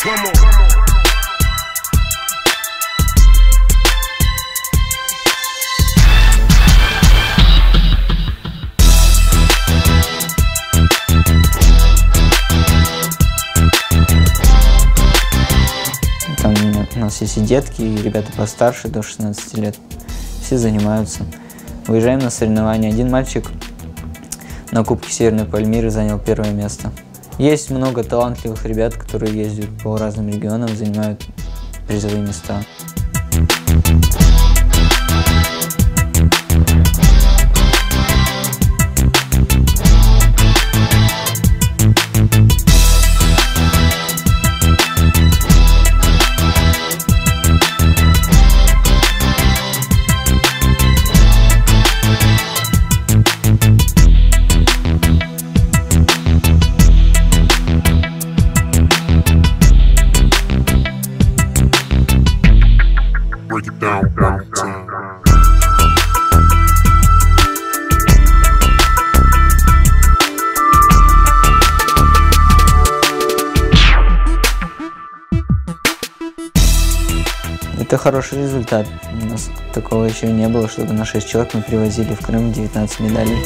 Там у нас есть и детки, и ребята постарше, до 16 лет. Все занимаются. Выезжаем на соревнования. Один мальчик на Кубке Северной Пальмиры занял первое место. Есть много талантливых ребят, которые ездят по разным регионам, занимают призовые места. Break it down one time. Это хороший результат. У нас такого еще не было, чтобы на 6 человек мы привозили в Крым 19 медалей.